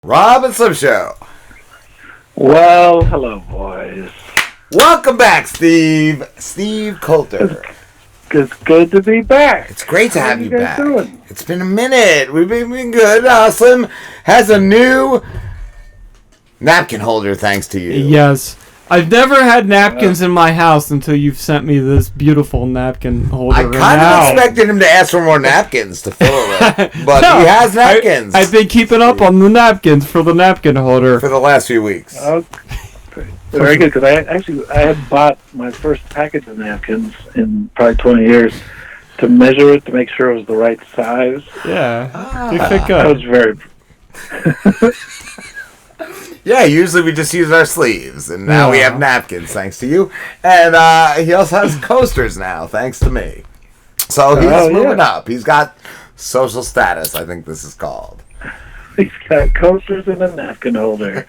Rob and Slim Show. Well, hello, boys. Welcome back, Steve. Steve Coulter. It's good to be back. It's great to How have you guys back. Doing? It's been a minute. We've been good. Slim has a new napkin holder, thanks to you. Yes. I've never had napkins in my house until you've sent me this beautiful napkin holder. I kind of expected him to ask for more napkins to fill it with, but No, he has napkins. I've been keeping up on the napkins for the napkin holder. For the last few weeks. Very good, because I had bought my first package of napkins in probably 20 years to measure it to make sure it was the right size. Yeah. They fit That good. was very... Yeah, usually we just use our sleeves, and now we have napkins, thanks to you. And he also has coasters now, thanks to me. So he's moving up. He's got social status, I think this is called. He's got coasters and a napkin holder.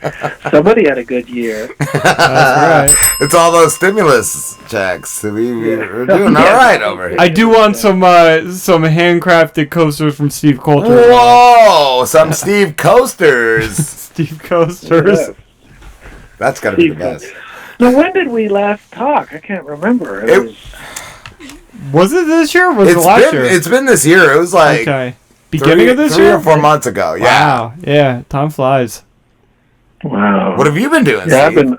Somebody had a good year. That's right. It's all those stimulus checks. We're doing all right over here. I do want some handcrafted coasters from Steve Coulter. Whoa! Some Steve Coasters. Steve Coasters. Yeah. That's got to be the best. Now, when did we last talk? I can't remember. Was it this year or was it last year? It's been this year. It was like Okay. Beginning of this 3 year? or 4 months ago. Yeah. Wow. Yeah. Time flies. Wow. What have you been doing, Yeah, Steve?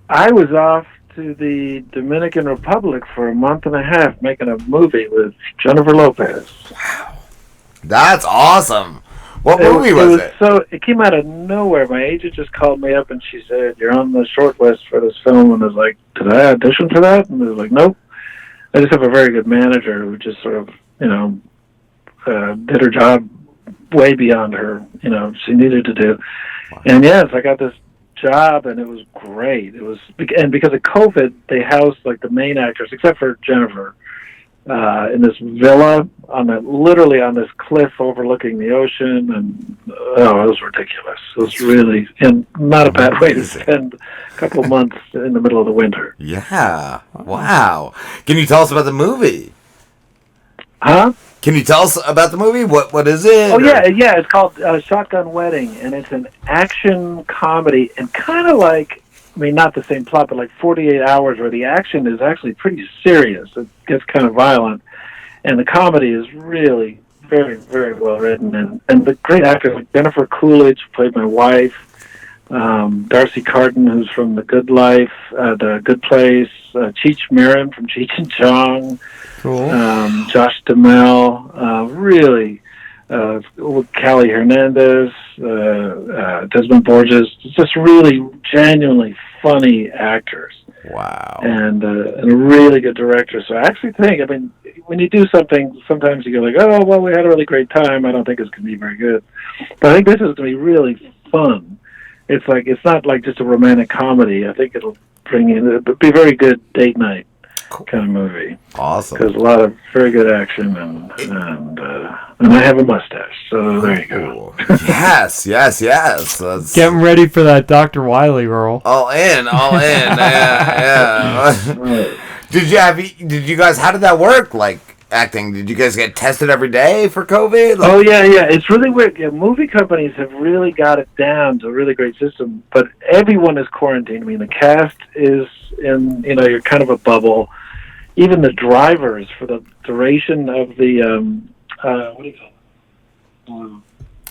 I was off to the Dominican Republic for a month and a half making a movie with Jennifer Lopez. That's awesome. What movie was it? So it came out of nowhere. My agent just called me up and she said, "You're on the shortlist for this film." And I was like, "Did I audition for that?" And they was like, "Nope." I just have a very good manager who just sort of, did her job way beyond her, she needed to do. Wow. And yes, I got this job and it was great. And because of COVID, they housed like the main actors, except for Jennifer, in this villa literally on this cliff overlooking the ocean, and it was ridiculous. It was really, and not a bad way to spend a couple of months in the middle of the winter. Yeah. Wow. Can you tell us about the movie? Huh? Can you tell us about the movie? What is it? Oh, yeah. It's called Shotgun Wedding, and it's an action comedy, and kind of like, not the same plot, but like 48 Hours, where the action is actually pretty serious. It gets kind of violent, and the comedy is really very, very well written, and the great actors like Jennifer Coolidge, who played my wife, Darcy Carden, who's from The Good Life, The Good Place, Cheech Marin from Cheech and Chong, Cool. Josh Duhamel, really, Callie Hernandez, Desmond Borges, just really genuinely funny actors. Wow. And a really good director. So I actually think, when you do something, sometimes you go like, "Oh, well, we had a really great time. I don't think it's going to be very good." But I think this is going to be really fun. It's not like just a romantic comedy. I think it'll it'll be a very good date night kind of movie. Awesome. Because a lot of very good action, and I have a mustache, so there you go. Yes. That's Getting ready for that Dr. Wiley role. all in. Yeah. Did you guys? How did that work? Like acting? Did you guys get tested every day for COVID? Oh yeah. It's really weird. Yeah, movie companies have really got it down to a really great system, but everyone is quarantined. The cast is in. You're kind of a bubble. Even the drivers, for the duration of the what do you call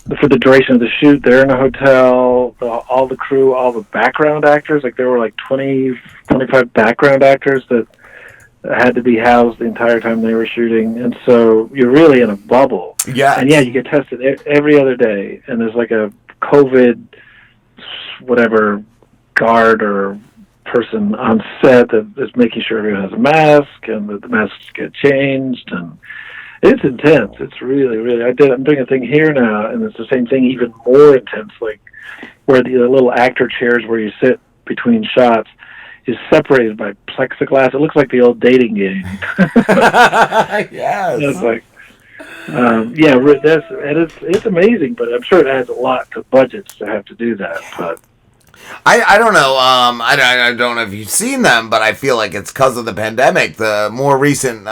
it? For the duration of the shoot, they're in a hotel. All the crew, all the background actors, like there were like 20, 25 background actors that had to be housed the entire time they were shooting, and so you're really in a bubble. Yeah. And you get tested every other day, and there's like a COVID whatever guard or person on set that is making sure everyone has a mask, and that the masks get changed, and it's intense. It's really, really. I'm doing a thing here now, and it's the same thing, even more intense. Like where the little actor chairs where you sit between shots is separated by plexiglass. It looks like the old dating game. Yes. It's like, it's amazing, but I'm sure it adds a lot to budgets to have to do that. But I don't know. I don't know if you've seen them, but I feel like it's because of the pandemic. The more recent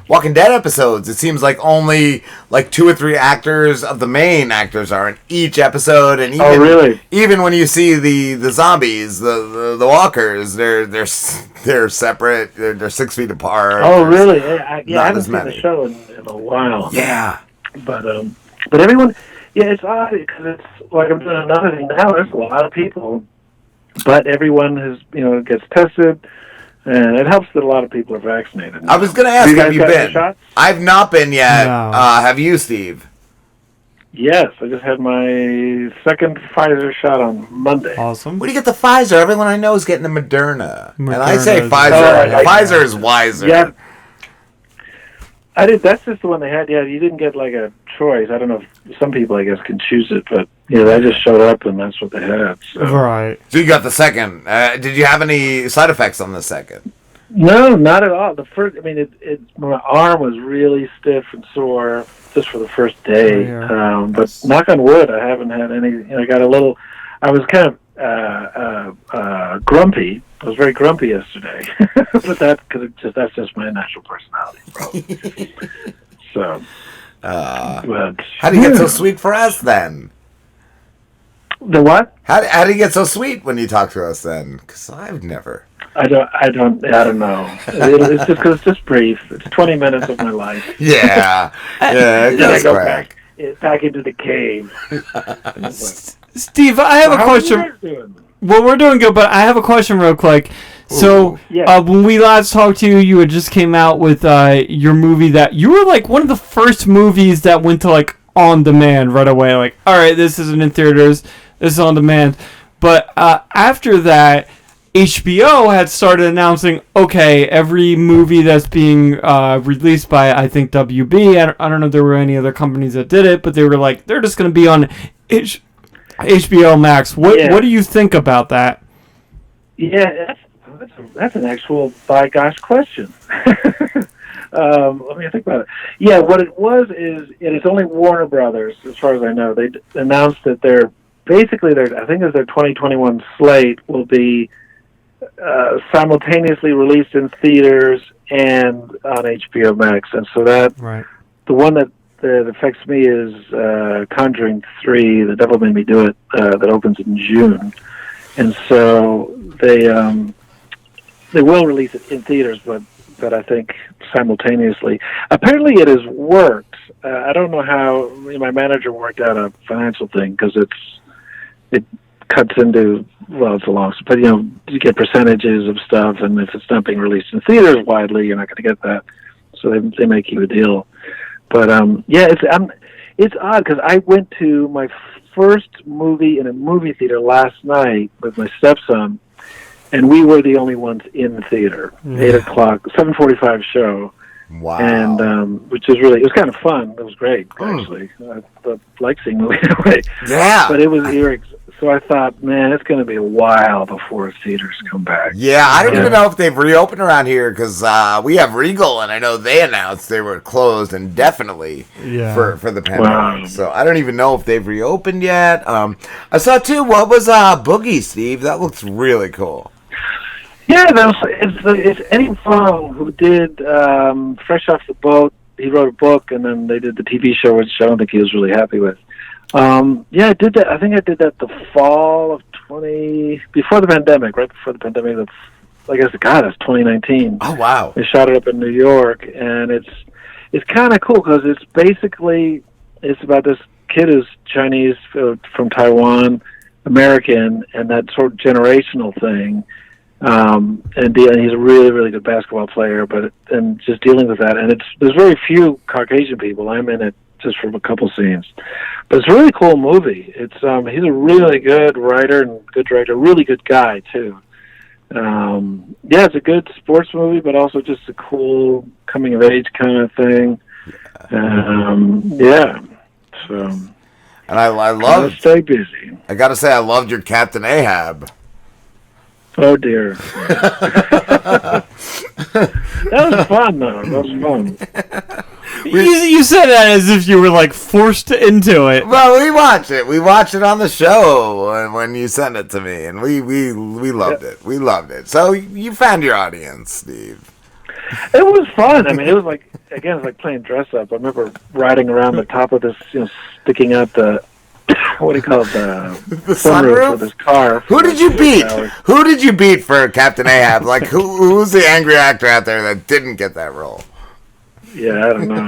Walking Dead episodes, it seems like only like 2 or 3 actors of the main actors are in each episode, and even really? Even when you see the zombies, the walkers, they're separate. They're 6 feet apart. Oh, really? I haven't seen many. the show in a while. Yeah, but everyone, it's odd because it's like I'm doing another thing now. There's a lot of people, but everyone has gets tested. And it helps that a lot of people are vaccinated now. I was going to ask, have you been? Shots? I've not been yet. No. Have you, Steve? Yes, I just had my second Pfizer shot on Monday. Awesome. Where do you get the Pfizer? Everyone I know is getting the Moderna. And I say Moderna's- Pfizer. Pfizer is wiser. Yeah. I did. That's just the one they had. Yeah, you didn't get like a choice. I don't know if some people, I guess, can choose it, but they just showed up and that's what they had. So. Right. So you got the second. Did you have any side effects on the second? No, not at all. The first, I mean, my arm was really stiff and sore just for the first day. Yeah. But knock on wood, I haven't had any. I got a little. I was kind of grumpy. I was very grumpy yesterday, but that's just my natural personality, probably. So, but How do you get so sweet for us then? The what? How do you get so sweet when you talk to us then? Because I've never. I don't know. It's just because it's just brief. It's 20 minutes of my life. Yeah, yeah, Then I that's go correct. back into the cave. Steve, I have a How question. are you guys doing? Well, we're doing good, but I have a question real quick. So, Yeah. when we last talked to you, you had just came out with your movie that you were like one of the first movies that went to like on demand right away. Like, all right, this isn't in theaters, this is on demand. But after that, HBO had started announcing, okay, every movie that's being released by, I think, WB, I don't know if there were any other companies that did it, but they were like, they're just going to be on HBO Max. What do you think about that? Yeah, that's an actual by gosh question. Let me think about it. Yeah, what it was is, and it's only Warner Brothers, as far as I know. They announced that I think it's their 2021 slate will be simultaneously released in theaters and on HBO Max, and so that Right. the one that affects me is Conjuring 3, The Devil Made Me Do It, that opens in June. And so they will release it in theaters, but I think simultaneously. Apparently it has worked. I don't know how. My manager worked out a financial thing because it cuts into, well, it's a loss, but you get percentages of stuff, and if it's not being released in theaters widely, you're not going to get that. So they make you a deal. But it's odd because I went to my first movie in a movie theater last night with my stepson, and we were the only ones in the theater. 8 o'clock, 7:45 show. Wow. And which was it was kind of fun. It was great, actually. I like seeing movies anyway. Yeah. But it was eerie. So I thought, man, it's going to be a while before theaters come back. Yeah, I don't even know if they've reopened around here because we have Regal, and I know they announced they were closed indefinitely for the pandemic. Wow. So I don't even know if they've reopened yet. I saw too. What was Boogie, Steve? That looks really cool. Yeah, it's Eddie Fong who did Fresh Off the Boat. He wrote a book, and then they did the TV show, which I don't think he was really happy with. I did that. I think I did that the fall of before the pandemic, right before the pandemic. I guess, God, it's 2019. Oh, wow. They shot it up in New York, and it's kind of cool because it's about this kid who's Chinese from Taiwan, American, and that sort of generational thing. And he's a really, really good basketball player, and just dealing with that. And there's very few Caucasian people. I'm in it just from a couple scenes, but it's a really cool movie. It's he's a really good writer and good director, really good guy too. It's a good sports movie, but also just a cool coming of age kind of thing. So, And I love. Stay busy. I gotta say, I loved your Captain Ahab. Oh dear. That was fun though. That was fun. You said that as if you were like forced into it. Well, we watch it. We watch it on the show when you send it to me, and we loved it. We loved it. So you found your audience, Steve. It was fun. I mean, it was like playing dress up. I remember riding around the top of this, sticking out the what do you call it, the sunroof of this car. Who did you beat? Who did you beat for Captain Ahab? Like who's the angry actor out there that didn't get that role? Yeah, I don't know.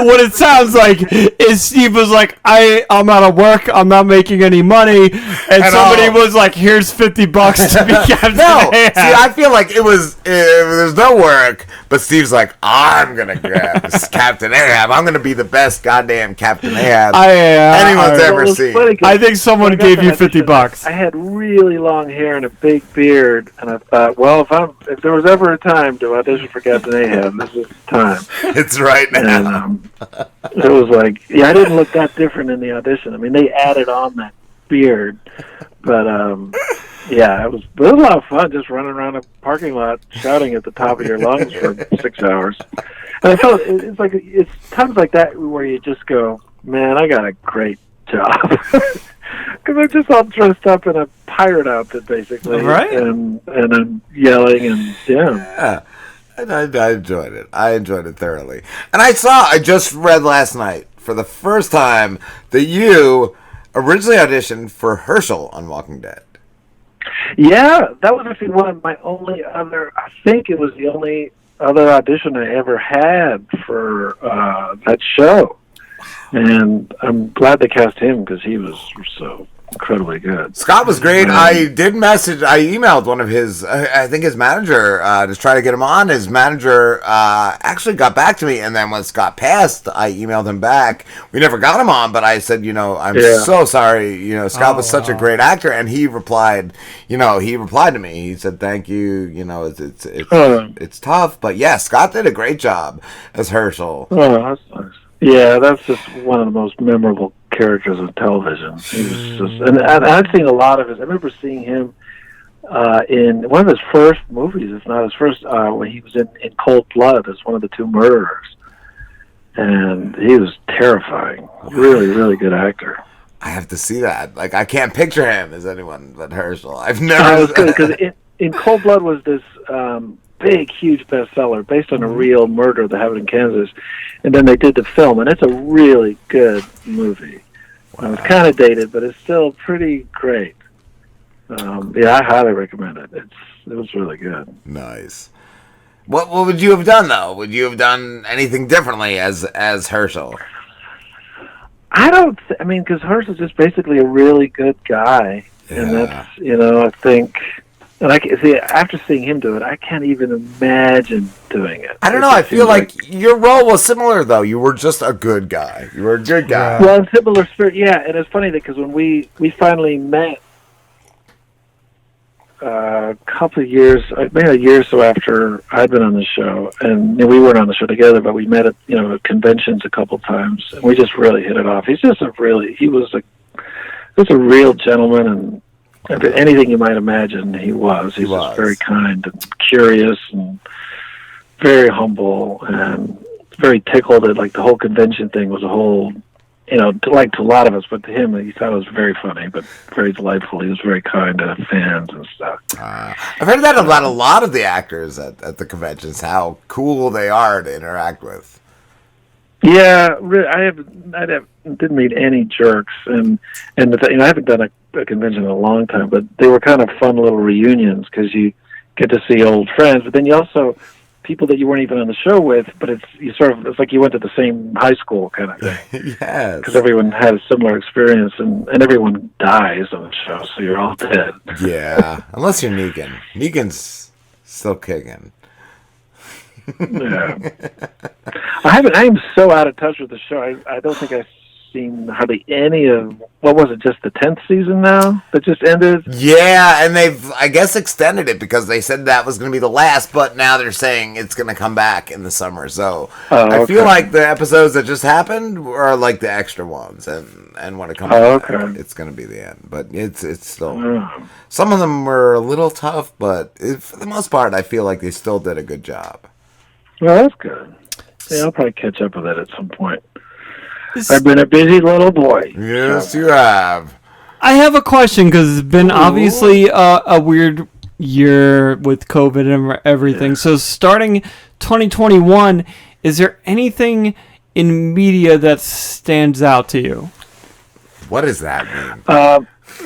What it sounds like is Steve was like, I'm out of work, I'm not making any money, and somebody was like, here's $50 to be Captain Ahab. See, I feel like there's no work, but Steve's like, I'm gonna grab this Captain Ahab. I'm gonna be the best goddamn Captain Ahab anyone's ever seen. I think someone gave you $50. I had really long hair and a big beard, and I thought, well, if there was ever a time to audition for Captain Ahab, this is the time. It's right now. And, it was like, I didn't look that different in the audition. I mean, they added on that beard, but it was a lot of fun just running around a parking lot shouting at the top of your lungs for 6 hours. And I felt it's times like that where you just go, man, I got a great job. Because I'm just all dressed up in a pirate outfit, basically, right? And I'm yelling and yeah. And I enjoyed it. I enjoyed it thoroughly. And I just read last night for the first time that you originally auditioned for Hershel on Walking Dead. Yeah, that was actually one of my only other, I think it was the only other audition I ever had for that show. And I'm glad they cast him because he was so incredibly good. Scott was great. I emailed one of his, I think his manager, to try to get him on. His manager actually got back to me, and then when Scott passed, I emailed him back. We never got him on, but I said, I'm so sorry. Scott was such a great actor, and he replied, to me. He said, thank you. It's tough, but yeah, Scott did a great job as Hershel. Oh, that's nice. Yeah, that's just one of the most memorable characters on television. He was just, and I've seen a lot of his. I remember seeing him in one of his first movies, if not his first, when he was in Cold Blood as one of the two murderers, and he was terrifying. Really, really good actor. I have to see that. Like, I can't picture him as anyone but Hershel. I've never. Because in Cold Blood was this big, huge bestseller based on a real murder that happened in Kansas. And then they did the film, and it's a really good movie. It's kind of dated, but it's still pretty great. I highly recommend it. It was really good. Nice. What would you have done, though? Would you have done anything differently as Hershel? Because Hershel's just basically a really good guy. Yeah. And that's, I think... And I see, after seeing him do it, I can't even imagine doing it. I don't know. I feel like your role was similar, though. You were just a good guy. You were a good guy. Well, in similar spirit, yeah. And it's funny because when we finally met a couple of years, maybe a year or so after I'd been on the show, and we weren't on the show together, but we met at at conventions a couple of times, and we just really hit it off. He was a real gentleman, and anything you might imagine, he was. He was very kind and curious and very humble and very tickled that, the whole convention thing was a whole, to a lot of us, but to him, he thought it was very funny, but very delightful. He was very kind to fans and stuff. I've heard that about a lot of the actors at the conventions, how cool they are to interact with. Yeah, really, I didn't meet any jerks, and I haven't done a convention in a long time, but they were kind of fun little reunions because you get to see old friends, but then you also people that you weren't even on the show with, but it's like you went to the same high school kind of thing. Yes, because everyone had a similar experience, and everyone dies on the show, so you're all dead. Yeah, unless you're Negan. Negan's still kicking. Yeah, I am so out of touch with the show. I don't think I've seen hardly any of, what was it, just the 10th season now that just ended? Yeah, and they've, I guess, extended it because they said that was going to be the last, but now they're saying it's going to come back in the summer. So I feel like the episodes that just happened are like the extra ones, and when it comes back, it's going to be the end. But it's still, some of them were a little tough, but for the most part, I feel like they still did a good job. Well, that's good. I'll probably catch up with it at some point. I've been a busy little boy. Yes, you have. I have a question because it's been obviously a weird year with COVID and everything. Yeah. So starting 2021, is there anything in media that stands out to you? What does that mean?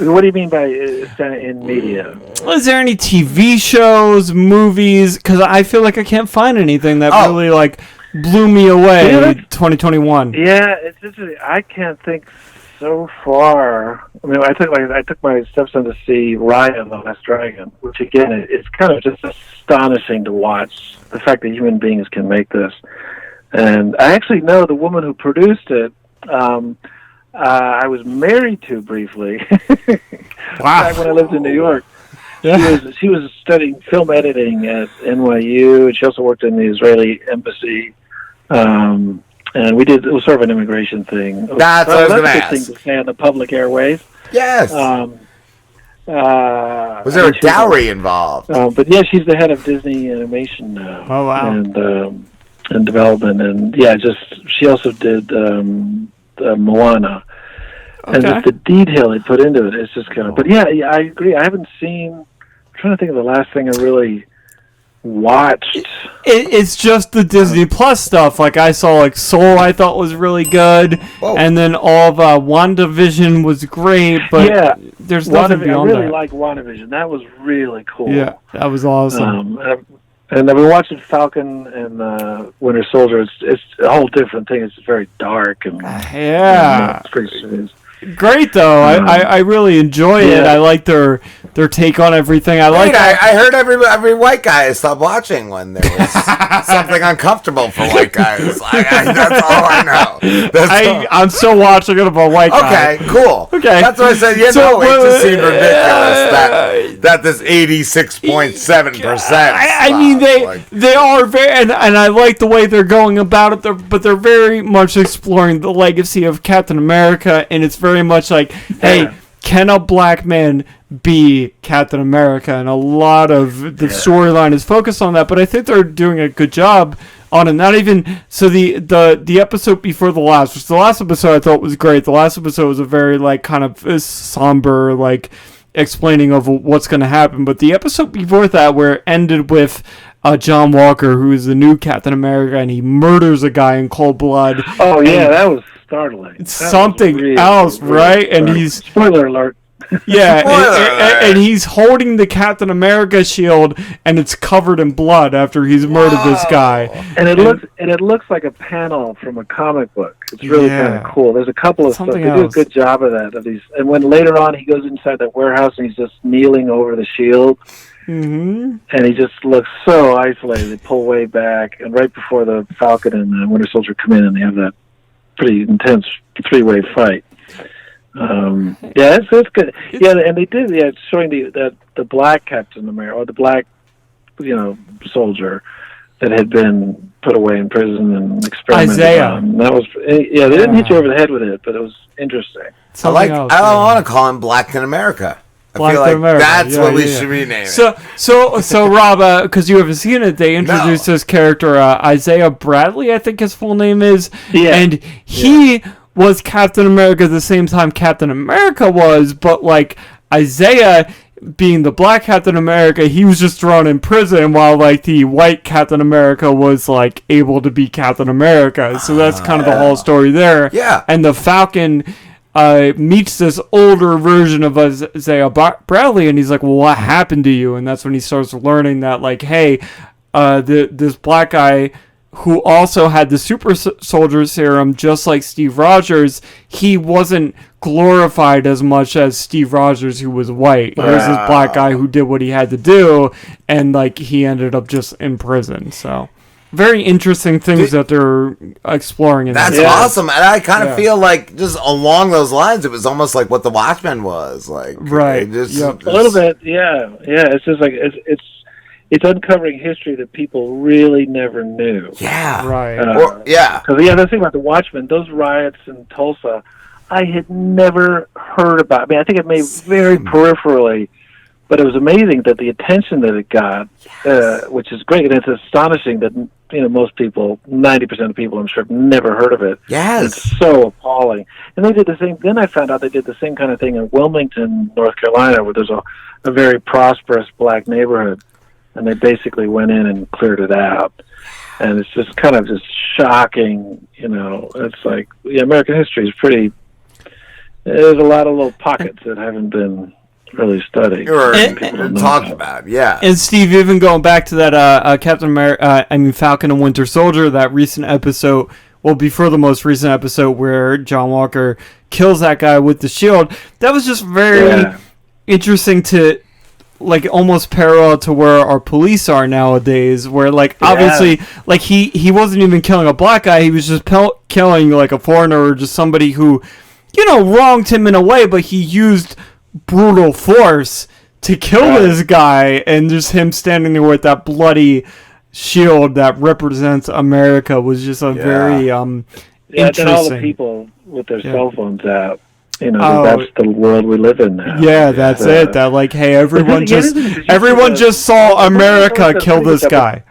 What do you mean by in media? Is there any TV shows, movies? Because I feel like I can't find anything that really like blew me away in 2021. Yeah, it's just I can't think so far. I mean, I took my stepson to see Raya and the Last Dragon, which again, it's kind of just astonishing to watch the fact that human beings can make this. And I actually know the woman who produced it. I was married to briefly. Wow. Back when I lived in New York. Yeah. She was studying film editing at NYU, and she also worked in the Israeli embassy. And it was sort of an immigration thing. That's what I was going to ask. That's a good thing to say on the public airways. Yes. Was there a dowry involved? But yeah, she's the head of Disney Animation now. Oh wow! And development, and she also did Moana. Okay. And just the detail they put into it is just kind of. But yeah, I agree. I haven't seen. I'm trying to think of the last thing I really watched. It's just the Disney Plus stuff. Like I saw, like Soul, I thought was really good, and then all of WandaVision was great. But there's nothing beyond that. I really like WandaVision. That was really cool. Yeah, that was awesome. And I've been watching Falcon and Winter Soldier. It's a whole different thing. It's very dark and it's pretty serious. Great though. I really enjoy it. I like their take on everything. I heard every white guy stopped watching when there was something uncomfortable for white guys. That's all I know. I'm still watching it about white guys. Okay, cool. Okay, that's what I said. It just seemed ridiculous that this 86.7%. I mean, they are very, and I like the way they're going about it. But they're very much exploring the legacy of Captain America, and it's very much like, hey, can a black man be Captain America? And a lot of the storyline is focused on that, but I think they're doing a good job on it. Not even so the episode before the last, which the last episode I thought was great. The last episode was a very like kind of somber like explaining of what's going to happen, but the episode before that where it ended with John Walker, who is the new Captain America, and he murders a guy in cold blood. Oh yeah, that was startling. It's something really, else, really right? And he's spoiler alert. Yeah, and he's holding the Captain America shield, and it's covered in blood after he's murdered this guy. And it looks like a panel from a comic book. It's really kind of cool. There's a couple of stuff. They do a good job of that. Of these, and when later on he goes inside that warehouse and he's just kneeling over the shield. Mm-hmm. And he just looks so isolated. They pull way back, and right before the Falcon and the Winter Soldier come in, and they have that pretty intense three-way fight. It's good. Yeah, and they did. Yeah, showing the black Captain America or the black, soldier that had been put away in prison and experimented on. That was they didn't hit you over the head with it, but it was interesting. I want to call him Black in America. I feel like America. That's what we should rename it. So Rob, because you haven't seen it, they introduced this character, Isaiah Bradley, I think his full name is. Yeah. And he was Captain America at the same time Captain America was, but like Isaiah being the black Captain America, he was just thrown in prison while like the white Captain America was like able to be Captain America. So that's kind of the whole story there. Yeah. And the Falcon meets this older version of Isaiah Bradley, and he's like, well, what happened to you? And that's when he starts learning that, like, hey, this black guy who also had the super soldier serum, just like Steve Rogers, he wasn't glorified as much as Steve Rogers, who was white. Wow. He was this black guy who did what he had to do, and, like, he ended up just in prison, so... Very interesting things that they're exploring. That's awesome, and I kind of feel like just along those lines, it was almost like what The Watchmen was like. Right, a little bit, yeah. It's just like it's uncovering history that people really never knew. Yeah, right. Because the thing about The Watchmen, those riots in Tulsa, I had never heard about. I mean, I think it may very peripherally But it was amazing that the attention that it got, which is great, and it's astonishing that most people, 90% of people, I'm sure, have never heard of it. Yes, it's so appalling. And they did the same. Then I found out they did the same kind of thing in Wilmington, North Carolina, where there's a very prosperous black neighborhood, and they basically went in and cleared it out. And it's just kind of just shocking. It's like American history is pretty. There's a lot of little pockets that haven't been really studied or talked about. Yeah. And Steve, even going back to that Falcon and Winter Soldier, that recent episode, well, before the most recent episode where John Walker kills that guy with the shield, that was just very interesting to, like, almost parallel to where our police are nowadays, where, like, obviously, like, he wasn't even killing a black guy, he was just killing, like, a foreigner or just somebody who, wronged him in a way, but he used brutal force to kill this guy, and just him standing there with that bloody shield that represents America was just a very interesting. And all the people with their cell phones out, that's the world we live in now. Yeah, that's it. That, like, hey, everyone just saw America kill this guy.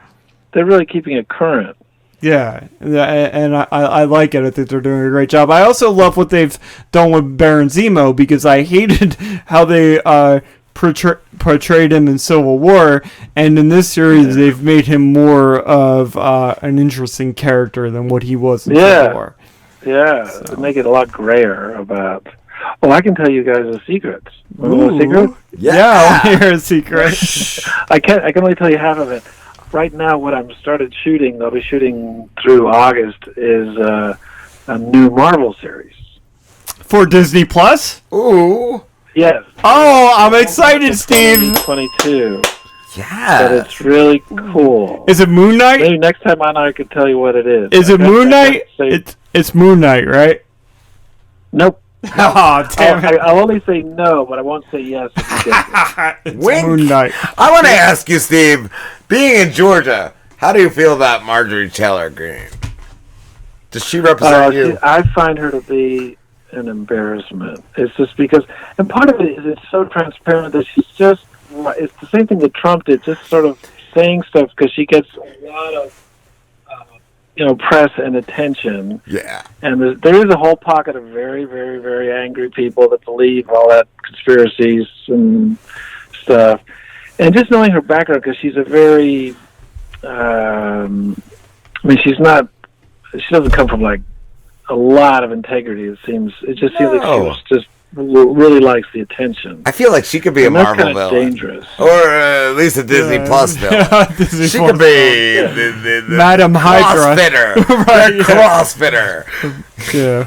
They're really keeping it current. Yeah, and I like it. I think they're doing a great job. I also love what they've done with Baron Zemo, because I hated how they portrayed him in Civil War, and in this series they've made him more of an interesting character than what he was in Civil War. Yeah, so. Make it a lot grayer about... Oh, I can tell you guys a secret. Want a secret? Yeah, I want to hear a secret. I can only tell you half of it. Right now, what I'm started shooting, I'll be shooting through August, is a new Marvel series. For Disney Plus? Ooh. Yes. Oh, I'm excited, Steve. 2022. Yeah. But it's really cool. Is it Moon Knight? Maybe next time I could tell you what it is. Is it Moon Knight? It's Moon Knight, right? Nope. Oh, damn it. I'll only say no, but I won't say yes if you get it. It's Moon Knight. I want to ask you, Steve, being in Georgia, how do you feel about Marjorie Taylor Greene? Does she represent you? I find her to be an embarrassment. It's just because, and part of it is it's so transparent that she's just, it's the same thing that Trump did, just sort of saying stuff because she gets a lot of, press and attention. Yeah. And there is a whole pocket of very, very, very angry people that believe all that conspiracies and stuff. And just knowing her background, because she's a very, she doesn't come from like a lot of integrity. It just seems like she was just really likes the attention. I feel like she could be a Marvel villain. Dangerous. Or at least a Disney Plus villain. She could be the Madam Hydra. Crossfitter. Right, the Crossfitter. Yeah.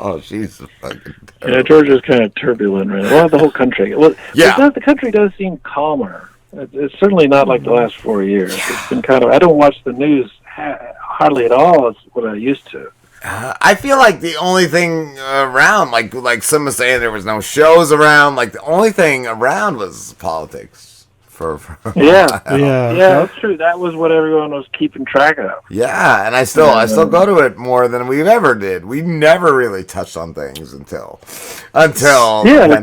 Oh, she's fucking terrible. Yeah, Georgia's kind of turbulent right now. Well, the whole country. Well, the country does seem calmer. It's certainly not like the last 4 years. It's been kind of... I don't watch the news hardly at all as what I used to. I feel like the only thing around, like some was saying there was no shows around, like the only thing around was politics. Yeah, that's true. That was what everyone was keeping track of. Yeah, and I still go to it more than we ever did. We never really touched on things until like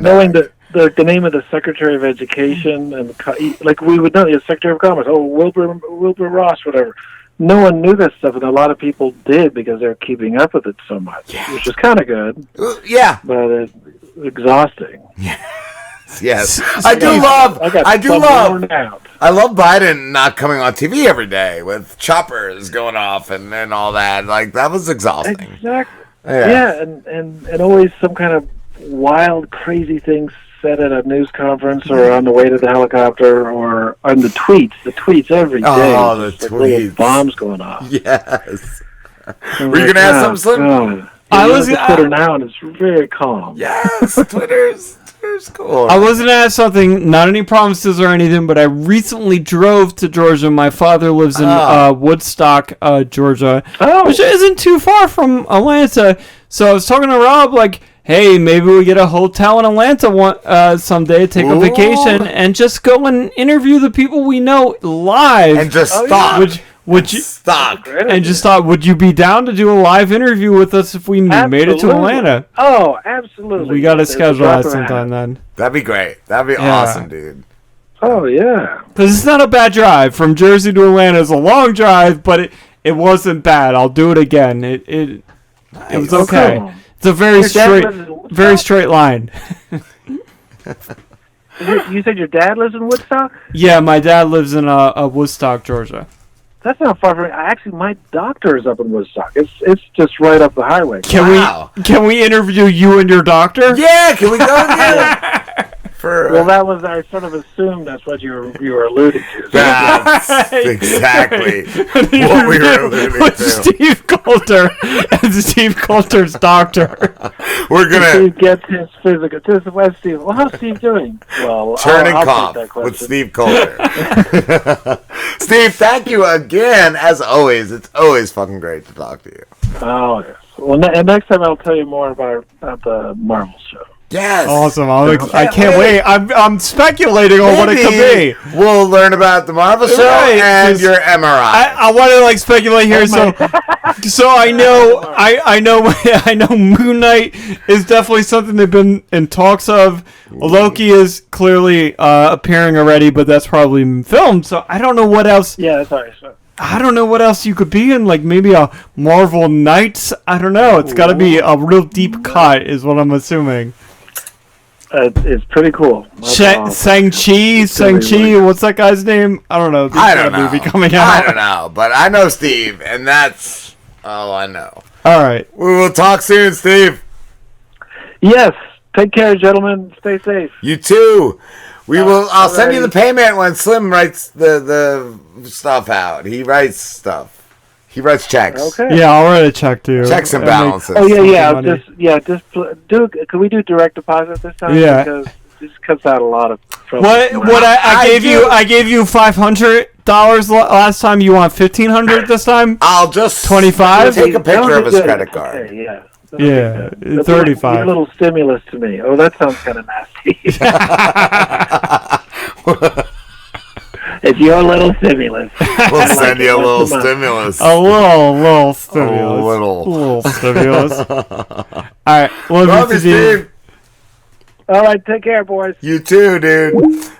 knowing the name of the Secretary of Education and like we would know the Secretary of Commerce. Oh, Wilbur Ross, whatever. No one knew this stuff, and a lot of people did because they're keeping up with it so much, which is kind of good. Yeah, but it's exhausting. Yes. I love Biden not coming on TV every day with choppers going off and all that. Like, that was exhausting. Exactly. Yeah, and always some kind of wild, crazy things said at a news conference or on the way to the helicopter or on the tweets every day. Oh, the tweets. Like bombs going off. Yes. Were you going to ask something, Slim? I was on Twitter now, and it's very calm. Yes, Twitter's cool. I was going to ask something, not any promises or anything, but I recently drove to Georgia. My father lives in Woodstock, Georgia, which isn't too far from Atlanta. So I was talking to Rob, like, hey, maybe we get a hotel in Atlanta someday, take a vacation, and just go and interview the people we know live. And just stop. Would you stock? And just thought, would you be down to do a live interview with us if we made it to Atlanta? Oh, absolutely. We got to schedule that sometime then. That'd be great. That'd be awesome, dude. Oh, yeah. Because it's not a bad drive. From Jersey to Atlanta is a long drive, but it wasn't bad. I'll do it again. It was okay. Cool. It's a very straight line. You said your dad lives in Woodstock? Yeah, my dad lives in Woodstock, Georgia. That's not far from me. Actually, my doctor is up in Woodstock. It's just right up the highway. Can we interview you and your doctor? Yeah, can we go together? Well, that was, I sort of assumed that's what you were alluding to. That's exactly what we were alluding to. Steve Coulter and Steve Coulter's doctor. We're going to... Steve gets his physical. What's Steve? Well, how's Steve doing? Well, Turning I'll cough take that question. with Steve Coulter. Steve, thank you again. As always, it's always fucking great to talk to you. Oh, yes. Well, and next time I'll tell you more about the Marvel show. Yes. Awesome. I can't wait. I'm speculating on what it could be. We'll learn about the Marvel show and your MRI. I want to speculate here. So I know Moon Knight is definitely something they've been in talks of. Loki is clearly appearing already, but that's probably been filmed. So I don't know what else. Yeah, that's all right. So. I don't know what else you could be in, like maybe a Marvel Knights. I don't know. It's got to be a real deep cut, is what I'm assuming. It's pretty cool. Shang-Chi, what's that guy's name? I don't know. I don't know. Movie coming out. I don't know, but I know Steve, and that's all I know. All right. We will talk soon, Steve. Yes. Take care, gentlemen. Stay safe. You too. I'll send you the payment when Slim writes the stuff out. He writes stuff. He writes checks. Okay. Yeah, I'll write a check too. Checks and balances. Oh yeah. Just do. Can we do direct deposit this time? Yeah. Because this cuts out a lot of trouble. What I gave you $500 last time. You want $1,500 this time? I'll just 25. Take a picture of his credit card. Okay, yeah. Yeah, That's 35. Like a little stimulus to me. Oh, that sounds kind of nasty. It's your little stimulus. We'll send you a little stimulus. A little stimulus. A little stimulus. All right. Love you, Steve. All right. Take care, boys. You too, dude.